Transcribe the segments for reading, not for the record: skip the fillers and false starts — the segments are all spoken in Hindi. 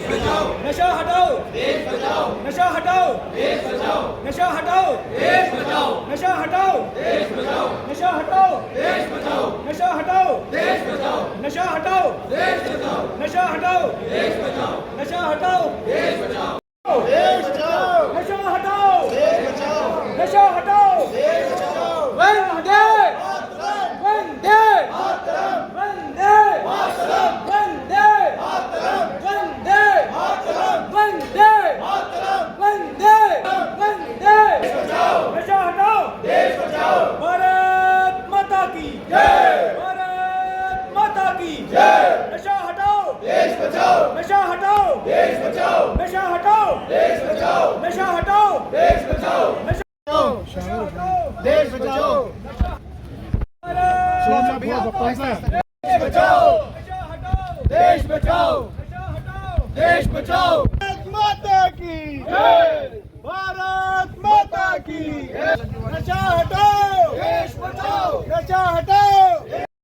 नशा हटाओ, नशा हटाओ, नशा हटाओ, नशा हटाओ, नशा हटाओ, नशा हटाओ, नशा हटाओ, नशा हटाओ, नशा हटाओ, नशा हटाओ, नशा हटाओ, वंदे वंदे वंदे वंदे वंदे वंदे वंदे वंदे नशा हटाओ, देश बचाओ, भारत माता की जय, भारत माता की जय, नशा हटाओ, देश बचाओ, नशा हटाओ, देश बचाओ, नशा हटाओ, देश बचाओ, नशा हटाओ, देश बचाओ, नशा हटाओ, देश बचाओ, देश बचाओ, देश बचाओ, देश बचाओ, भारत माता की जय, भारत माता की नशा हटाओ, देश बचाओ, नशा हटाओ,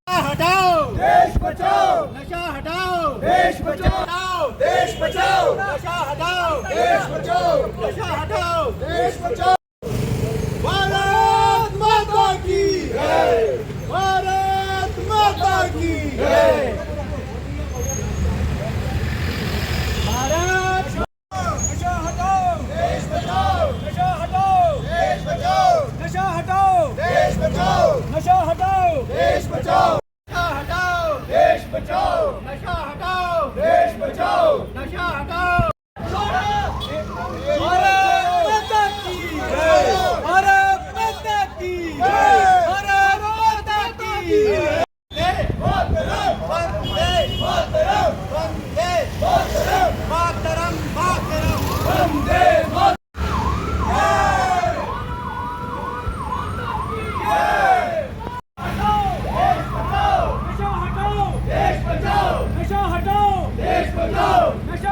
हटाओ, देश बचाओ, नशा हटाओ, देश बचाओ, देश बचाओ, नशा हटाओ, देश बचाओ, नशा हटाओ, देश बचाओ, भारत माता की जय, भारत माता की जय, भारत नशा हटाओ, देश बचाओ, नशा हटाओ, देश बचाओ, नशा हटाओ, देश बचाओ, नशा हटाओ, देश बचाओ, नशा हटाओ, देश बचाओ, नशा हटाओ, देश बचाओ, नशा हटाओ, भारत माता की जय, भारत माता की जय, भारत माता की जय, मातरम वंदे मातरम, वंदे मातरम, मातरम मातरम, वंदे मातरम, नशा हटाओ, देश बचाओ, नशा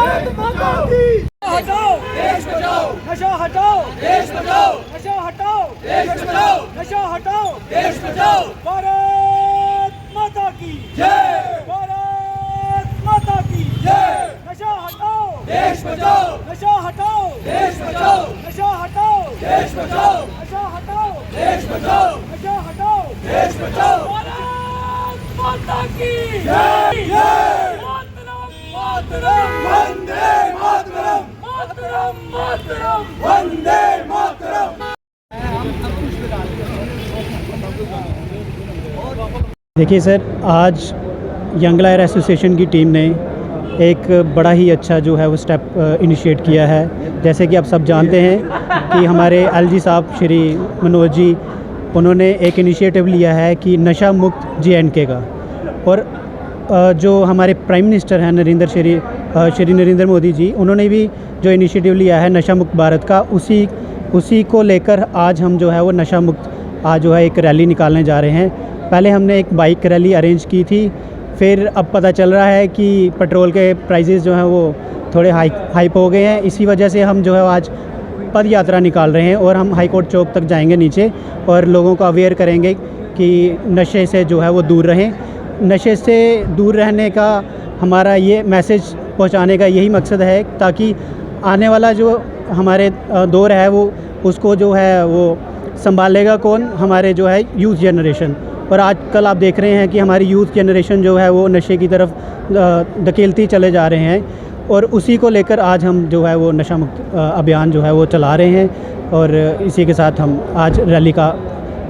हटाओ, देश बचाओ, देश बचाओ, नशा हटाओ, देश बचाओ, नशा हटाओ, देश बचाओ, नशा हटाओ, देश बचाओ, भारत माता की जय, भारत माता की जय, नशा हटाओ, देश बचाओ, नशा हटाओ, देश बचाओ, नशा हटाओ, देश बचाओ, नशा हटाओ, देश बचाओ, नशा हटाओ, देश बचाओ, भारत माता की जय, मातरम मातरम, वंदे मातरम, मातरम मातरम, वंदे मातरम। देखिए सर, आज यंग लायर एसोसिएशन की टीम ने एक बड़ा ही अच्छा जो है वो स्टेप इनिशिएट किया है। जैसे कि आप सब जानते हैं कि हमारे एलजी साहब श्री मनोज जी, उन्होंने एक इनिशिएटिव लिया है कि नशा मुक्त JNK का, और जो हमारे प्राइम मिनिस्टर हैं श्री नरेंद्र मोदी जी, उन्होंने भी जो इनिशिएटिव लिया है नशा मुक्त भारत का, उसी को लेकर आज हम जो है वो नशा मुक्त आज जो है एक रैली निकालने जा रहे हैं। पहले हमने एक बाइक रैली अरेंज की थी, फिर अब पता चल रहा है कि पेट्रोल के प्राइसेस जो हैं वो थोड़े हाइप हो गए हैं। इसी वजह से हम जो है आज पद यात्रा निकाल रहे हैं और हम हाई कोर्ट चौक तक जाएंगे नीचे, और लोगों को अवेयर करेंगे कि नशे से जो है वो दूर रहें। नशे से दूर रहने का हमारा ये मैसेज पहुंचाने का यही मकसद है, ताकि आने वाला जो हमारे दौर है वो उसको जो है वो संभालेगा कौन, हमारे जो है यूथ जनरेशन। और आजकल आप देख रहे हैं कि हमारी यूथ जनरेशन जो है वो नशे की तरफ धकेलती चले जा रहे हैं, और उसी को लेकर आज हम जो है वो नशा मुक्त अभियान जो है वो चला रहे हैं, और इसी के साथ हम आज रैली का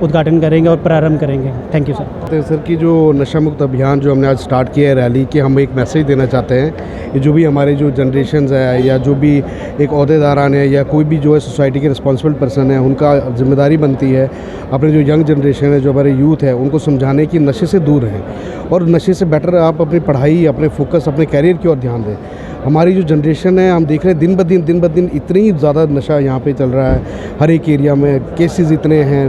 उद्घाटन करेंगे और प्रारंभ करेंगे। Thank you sir. सर की जो नशा मुक्त अभियान जो हमने आज स्टार्ट किया है रैली के, हम एक मैसेज देना चाहते हैं कि जो भी हमारे जो जनरेशन्स है, या जो भी एक अहदेदारान है, या कोई भी जो है सोसाइटी के रिस्पॉन्सिबल पर्सन है, उनका जिम्मेदारी बनती है अपने जो यंग जनरेशन है, जो हमारे यूथ है, उनको समझाने की नशे से दूर रहें, और नशे से बेटर आप अपनी पढ़ाई, अपने फोकस, अपने कैरियर की ओर ध्यान दें। हमारी जो जनरेशन है, हम देख रहे हैं दिन ब दिन इतनी ज़्यादा नशा यहाँ पे चल रहा है, हर एक एरिया में केसेस इतने हैं,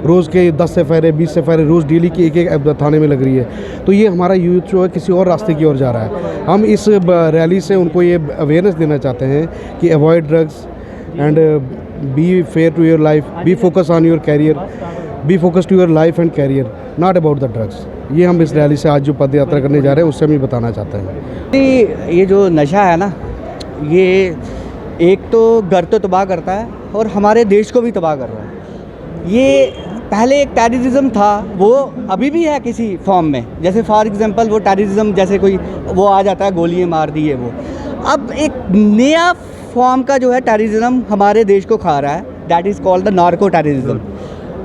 रोज़ के 10 FIR 20 FIR रोज़ डेली की एक थाने में लग रही है। तो ये हमारा यूथ जो है किसी और रास्ते की ओर जा रहा है। हम इस रैली से उनको ये अवेयरनेस देना चाहते हैं कि avoid drugs and be fair to your life, be focused on your career, be focused to your life and career, not about the drugs. ये हम इस रैली से आज जो पद यात्रा करने जा रहे हैं उससे हम ये बताना चाहते हैं। ये जो नशा है ना, ये एक तो घर तो तबाह करता है और हमारे देश को भी तबाह कर रहा है। ये पहले एक टेररिज्म था, वो अभी भी है किसी फॉर्म में, जैसे फॉर एग्जांपल वो टेररिज्म जैसे कोई वो आ जाता है गोलियां मार दी है वो। अब एक नया फॉर्म का जो है टेररिज्म हमारे देश को खा रहा है, that is called the narco terrorism.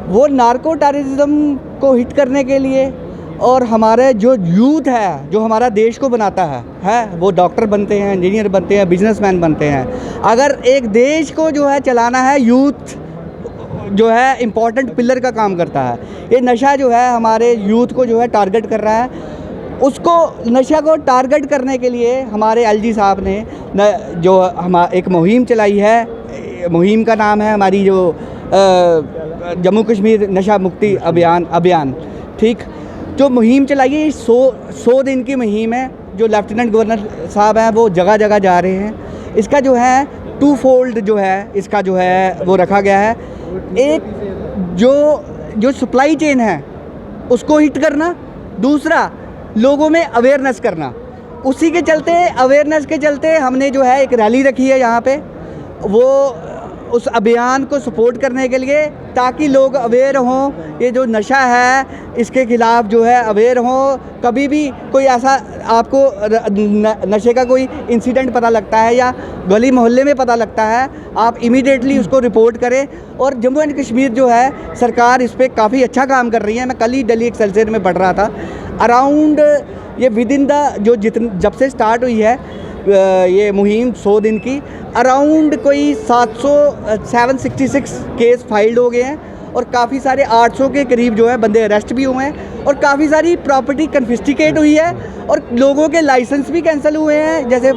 वो नार्को टेररिज्म को हिट करने के लिए और हमारे जो यूथ है जो हमारा देश को बनाता है वो डॉक्टर बनते हैं, इंजीनियर बनते हैं, बिजनेसमैन बनते हैं। अगर एक देश को जो है चलाना है, यूथ जो है इम्पॉर्टेंट पिलर का काम करता है। ये नशा जो है हमारे यूथ को जो है टारगेट कर रहा है। उसको नशा को टारगेट करने के लिए हमारे एलजी साहब ने जो एक मुहिम चलाई है, मुहिम का नाम है हमारी जो जम्मू कश्मीर नशा मुक्ति अभियान। ठीक, जो मुहिम चलाई है 100 दिन की मुहिम है। जो लेफ्टिनेंट गवर्नर साहब हैं वो जगह जगह जा रहे हैं। इसका जो है 2 फोल्ड जो है इसका जो है वो रखा गया है। एक जो सप्लाई चेन है उसको हिट करना, दूसरा लोगों में अवेयरनेस करना। उसी के चलते, अवेयरनेस के चलते हमने जो है एक रैली रखी है यहाँ पे, वो उस अभियान को सपोर्ट करने के लिए, ताकि लोग अवेयर हों। ये जो नशा है इसके ख़िलाफ़ जो है अवेयर हों। कभी भी कोई ऐसा आपको नशे का कोई इंसिडेंट पता लगता है या गली मोहल्ले में पता लगता है, आप इमीडिएटली उसको रिपोर्ट करें। और जम्मू एंड कश्मीर जो है सरकार इस पर काफ़ी अच्छा काम कर रही है। मैं कल ही दिल्ली एक्सेलसियर में पढ़ रहा था, अराउंड ये विद इन द जब से स्टार्ट हुई है ये मुहिम 100 दिन की, अराउंड कोई 766 केस फाइल्ड हो गए हैं और काफ़ी सारे 800 के करीब जो है बंदे अरेस्ट भी हुए हैं और काफ़ी सारी प्रॉपर्टी कन्फिस्टिकेट हुई है और लोगों के लाइसेंस भी कैंसिल हुए हैं, जैसे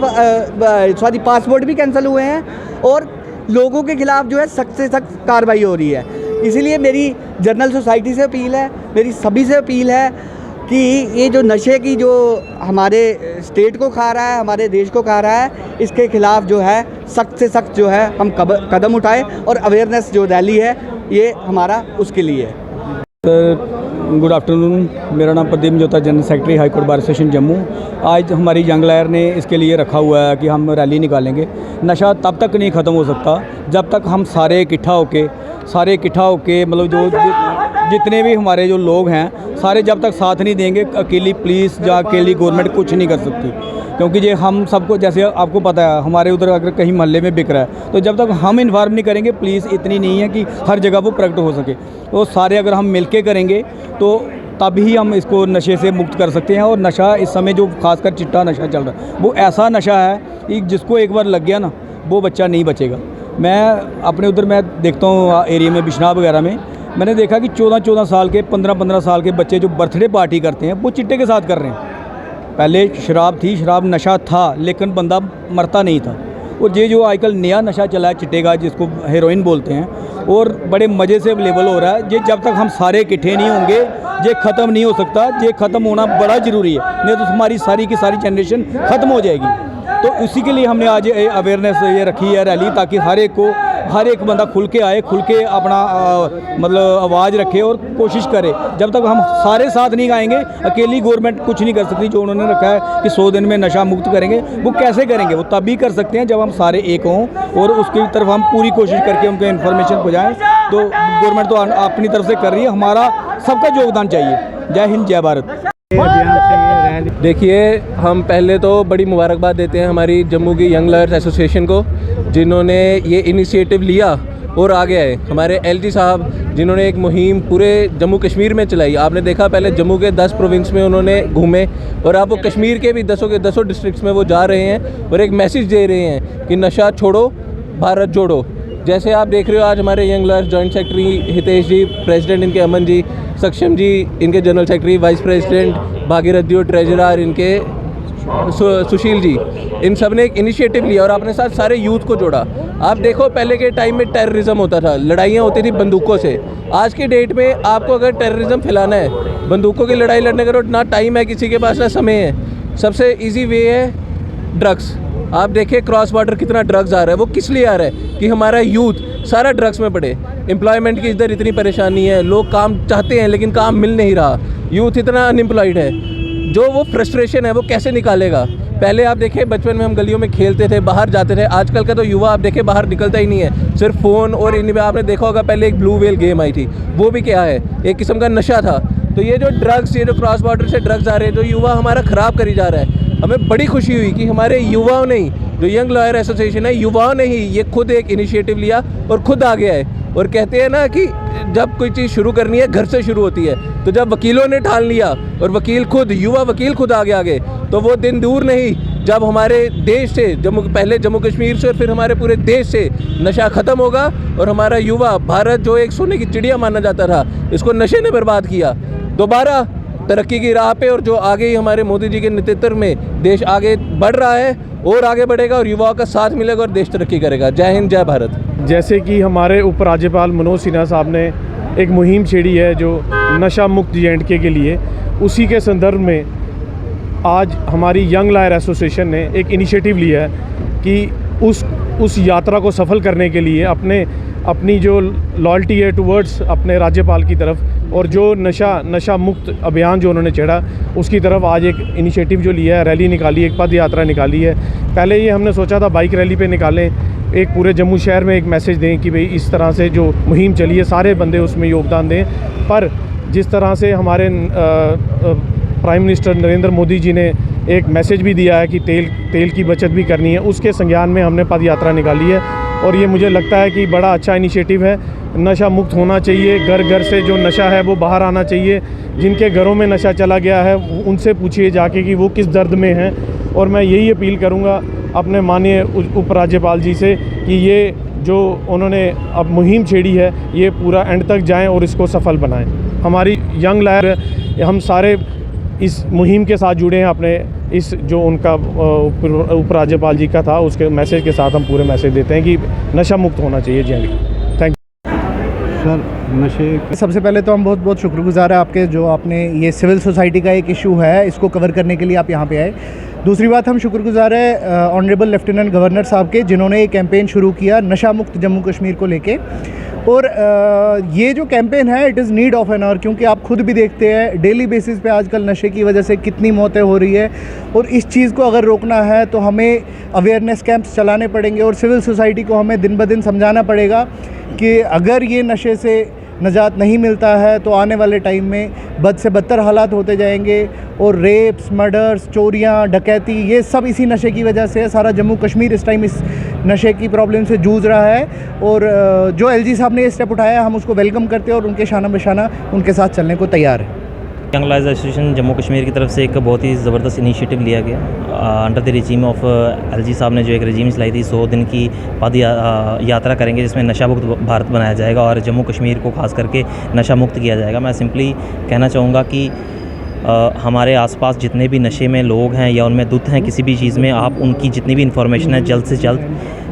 पासपोर्ट भी कैंसिल हुए हैं और लोगों के ख़िलाफ़ जो है सख्त से सख्त कार्रवाई हो रही है। इसीलिए मेरी जनरल सोसाइटी से अपील है, मेरी सभी से अपील है कि ये जो नशे की जो हमारे स्टेट को खा रहा है, हमारे देश को खा रहा है, इसके ख़िलाफ़ जो है सख्त से सख्त जो है हम कदम उठाएं और अवेयरनेस जो रैली है ये हमारा उसके लिए है। सर गुड आफ्टरनून, मेरा नाम प्रदीप जोता, general secretary high court bar association Jammu. आज हमारी यंग लायर ने इसके लिए रखा हुआ है कि हम रैली निकालेंगे। नशा तब तक नहीं ख़त्म हो सकता जब तक हम सारे इकट्ठा होके मतलब जो जितने भी हमारे जो लोग हैं सारे जब तक साथ नहीं देंगे, अकेली पुलिस या अकेली गवर्नमेंट कुछ नहीं कर सकती। क्योंकि ये हम सबको, जैसे आपको पता है हमारे उधर अगर कहीं मोहल्ले में बिक रहा है तो जब तक हम इन्फॉर्म नहीं करेंगे, पुलिस इतनी नहीं है कि हर जगह वो प्रकट हो सके। तो सारे अगर हम मिलके करेंगे तो तभी हम इसको नशे से मुक्त कर सकते हैं। और नशा इस समय जो खासकर चिट्टा नशा चल रहा है वो ऐसा नशा है कि जिसको एक बार लग गया ना वो बच्चा नहीं बचेगा। मैं अपने उधर मैं देखता हूँ एरिया में बिश्नाब वगैरह में, मैंने देखा कि 14-14 साल के 15-15 साल के बच्चे जो बर्थडे पार्टी करते हैं वो चिट्टे के साथ कर रहे हैं। पहले शराब थी, शराब नशा था, लेकिन बंदा मरता नहीं था। और ये जो आजकल नया नशा चला है चिट्टे का, जिसको हेरोइन बोलते हैं, और बड़े मज़े से अवेलेबल हो रहा है। ये जब तक हम सारे इकट्ठे नहीं होंगे ये ख़त्म नहीं हो सकता। ये ख़त्म होना बड़ा ज़रूरी है, नहीं तो हमारी सारी की सारी जनरेशन ख़त्म हो जाएगी। तो इसी के लिए हमने आज अवेयरनेस ये रखी है रैली, ताकि हर एक बंदा खुल के आए, खुल के अपना मतलब आवाज़ रखे और कोशिश करे। जब तक हम सारे साथ नहीं आएंगे, अकेली गवर्नमेंट कुछ नहीं कर सकती। जो उन्होंने रखा है कि 100 दिन में नशा मुक्त करेंगे, वो कैसे करेंगे? वो तभी कर सकते हैं जब हम सारे एक हों और उसकी तरफ हम पूरी कोशिश करके उनको इन्फॉर्मेशन पहुँचाएँ। तो गवर्नमेंट तो अपनी तरफ से कर रही है, हमारा सबका योगदान चाहिए। जय हिंद, जय भारत। देखिए, हम पहले तो बड़ी मुबारकबाद देते हैं हमारी जम्मू की यंग लॉयर्स एसोसिएशन को, जिन्होंने ये इनिशिएटिव लिया और आगे आए। हमारे एलजी साहब जिन्होंने एक मुहिम पूरे जम्मू कश्मीर में चलाई। आपने देखा पहले जम्मू के 10 प्रोविंस में उन्होंने घूमे और अब वो कश्मीर के भी 10 डिस्ट्रिक्ट्स में वो जा रहे हैं और एक मैसेज दे रहे हैं कि नशा छोड़ो, भारत जोड़ो। जैसे आप देख रहे हो आज हमारे young lawyers joint secretary Hitesh ji, president इनके अमन जी, सक्षम जी इनके general secretary, vice president Bhagirath ji और ट्रेजरर इनके सुशील जी, इन सब ने एक इनिशिएटिव लिया और अपने साथ सारे यूथ को जोड़ा। आप देखो पहले के टाइम में टेररिज्म होता था, लड़ाइयाँ होती थी बंदूकों से। आज के डेट में आपको अगर टेररिज्म फैलाना है, बंदूकों की लड़ाई लड़ने का ना टाइम है किसी के पास, ना समय है। सबसे ईजी वे है ड्रग्स। आप देखिए क्रॉस बॉर्डर कितना ड्रग्स आ रहा है, वो किस लिए आ रहा है कि हमारा यूथ सारा ड्रग्स में पड़े। एम्प्लॉयमेंट की इधर इतनी परेशानी है, लोग काम चाहते हैं लेकिन काम मिल नहीं रहा, यूथ इतना अनएम्प्लॉयड है, जो वो फ्रस्ट्रेशन है वो कैसे निकालेगा। पहले आप देखिए बचपन में हम गलियों में खेलते थे, बाहर जाते थे, आजकल का तो युवा आप देखिए बाहर निकलता ही नहीं है, सिर्फ फ़ोन और इनमें। आपने देखा होगा पहले एक ब्लू व्हेल गेम आई थी, वो भी क्या है, एक किस्म का नशा था। तो ये जो ड्रग्स, ये जो क्रॉस बॉर्डर से ड्रग्स आ रहे हैं, जो युवा हमारा ख़राब करी जा रहा है। हमें बड़ी खुशी हुई कि हमारे युवाओं ने ही, जो यंग लॉयर एसोसिएशन है, युवाओं ने ही ये खुद एक इनिशिएटिव लिया और खुद आगे आए। और कहते हैं ना कि जब कोई चीज़ शुरू करनी है घर से शुरू होती है, तो जब वकीलों ने ठान लिया और वकील खुद, युवा वकील खुद आगे तो वो दिन दूर नहीं जब हमारे देश से, पहले जम्मू कश्मीर से और फिर हमारे पूरे देश से नशा ख़त्म होगा और हमारा युवा, भारत जो एक सोने की चिड़िया माना जाता था, इसको नशे ने बर्बाद किया, दोबारा तरक्की की राह पे। और जो आगे ही हमारे मोदी जी के नेतृत्व में देश आगे बढ़ रहा है और आगे बढ़ेगा और युवाओं का साथ मिलेगा और देश तरक्की करेगा। जय हिंद, जय भारत। जैसे कि हमारे उपराज्यपाल मनोज सिन्हा साहब ने एक मुहिम छेड़ी है जो नशा मुक्त J&K के लिए, उसी के संदर्भ में आज हमारी यंग लॉयर एसोसिएशन ने एक इनिशिएटिव लिया है कि उस यात्रा को सफल करने के लिए अपनी जो लॉयल्टी है टुवर्ड्स अपने राज्यपाल की तरफ, और जो नशा मुक्त अभियान जो उन्होंने छेड़ा उसकी तरफ आज एक इनिशिएटिव जो लिया है, रैली निकाली, एक पद यात्रा निकाली है। पहले ये हमने सोचा था बाइक रैली पे निकालें, एक पूरे जम्मू शहर में एक मैसेज दें कि भाई इस तरह से जो मुहिम चली है सारे बंदे उसमें योगदान दें। पर जिस तरह से हमारे प्राइम मिनिस्टर नरेंद्र मोदी जी ने एक मैसेज भी दिया है कि तेल की बचत भी करनी है, उसके संज्ञान में हमने पद यात्रा निकाली है। और ये मुझे लगता है कि बड़ा अच्छा इनिशिएटिव है। नशा मुक्त होना चाहिए, घर घर से जो नशा है वो बाहर आना चाहिए। जिनके घरों में नशा चला गया है उनसे पूछिए जाके कि वो किस दर्द में हैं। और मैं यही अपील करूँगा अपने माननीय उपराज्यपाल जी से कि ये जो उन्होंने अब मुहिम छेड़ी है ये पूरा एंड तक जाएं और इसको सफल बनाएं। हमारी यंग लॉयर, हम सारे इस मुहिम के साथ जुड़े हैं। अपने इस जो उनका उपराज्यपाल जी का था उसके मैसेज के साथ हम पूरे मैसेज देते हैं कि नशा मुक्त होना चाहिए J&K। Thank you sir. नशे सबसे पहले तो हम बहुत बहुत शुक्रगुजार है आपके, जो आपने ये सिविल सोसाइटी का एक इशू है इसको कवर करने के लिए आप यहाँ पे आए। दूसरी बात, हम शुक्रगुजार है ऑनरेबल लेफ्टिनेंट गवर्नर साहब के, जिन्होंने ये कैंपेन शुरू किया नशा मुक्त जम्मू कश्मीर को लेके। और ये जो कैंपेन है it is need of an hour, क्योंकि आप खुद भी देखते हैं डेली बेसिस पे आजकल नशे की वजह से कितनी मौतें हो रही है। और इस चीज़ को अगर रोकना है तो हमें अवेयरनेस कैंप्स चलाने पड़ेंगे और सिविल सोसाइटी को हमें दिन ब दिन समझाना पड़ेगा कि अगर ये नशे से निजात नहीं मिलता है तो आने वाले टाइम में बद से बदतर हालात होते जाएंगे। और रेप्स, मर्डर्स, चोरियां, डकैती, ये सब इसी नशे की वजह से है। सारा जम्मू कश्मीर इस टाइम इस नशे की प्रॉब्लम से जूझ रहा है। और जो LG साहब ने ये स्टेप उठाया हम उसको वेलकम करते हैं और उनके शाना बशाना उनके साथ चलने को तैयार है। Young lawyers association Jammu Kashmir की तरफ से एक बहुत ही ज़बरदस्त इनिशिएटिव लिया गया under the regime of LG साहब ने जो एक रजीम चलाई थी। 100 दिन की पद यात्रा करेंगे जिसमें नशा मुक्त भारत बनाया जाएगा और जम्मू कश्मीर को खास करके नशा मुक्त किया जाएगा। मैं सिंपली कहना चाहूँगा कि हमारे आसपास जितने भी नशे में लोग हैं या उनमें दुत हैं किसी भी चीज़ में, आप उनकी जितनी भी इन्फॉर्मेशन है जल्द से जल्द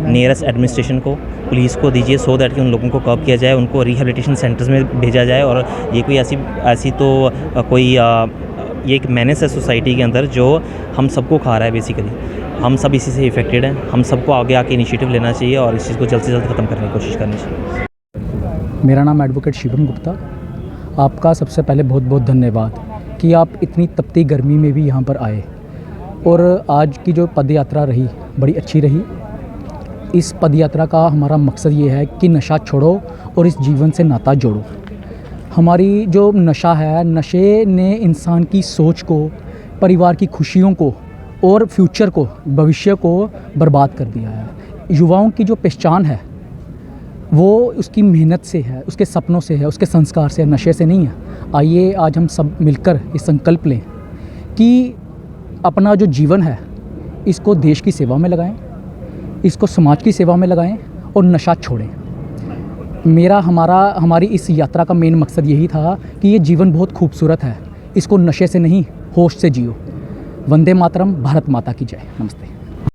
नियरेस्ट एडमिनिस्ट्रेशन को, पुलिस को दीजिए, सो दैट कि उन लोगों को कर्ब किया जाए, उनको रिहेबिलिटेशन सेंटर्स में भेजा जाए। और ये कोई ऐसी तो कोई ये एक मैनेस है सोसाइटी के अंदर जो हम सबको खा रहा है। बेसिकली हम सब इसी से इफेक्टेड हैं। हम सबको आगे आके इनिशिएटिव लेना चाहिए और इस चीज़ को जल्द से जल्द ख़त्म करने की कोशिश करनी चाहिए। मेरा नाम एडवोकेट शिवम गुप्ता। आपका सबसे पहले बहुत बहुत धन्यवाद कि आप इतनी तपती गर्मी में भी यहाँ पर आए। और आज की जो पद यात्रा रही बड़ी अच्छी रही। इस पद यात्रा का हमारा मकसद ये है कि नशा छोड़ो और इस जीवन से नाता जोड़ो। हमारी जो नशा है, नशे ने इंसान की सोच को, परिवार की खुशियों को और फ्यूचर को, भविष्य को बर्बाद कर दिया है। युवाओं की जो पहचान है वो उसकी मेहनत से है, उसके सपनों से है, उसके संस्कार से है, नशे से नहीं है। आइए आज हम सब मिलकर ये संकल्प लें कि अपना जो जीवन है इसको देश की सेवा में लगाएं, इसको समाज की सेवा में लगाएं और नशा छोड़ें। हमारी इस यात्रा का मेन मकसद यही था कि ये जीवन बहुत खूबसूरत है, इसको नशे से नहीं होश से जियो। वंदे मातरम, भारत माता की जय। नमस्ते।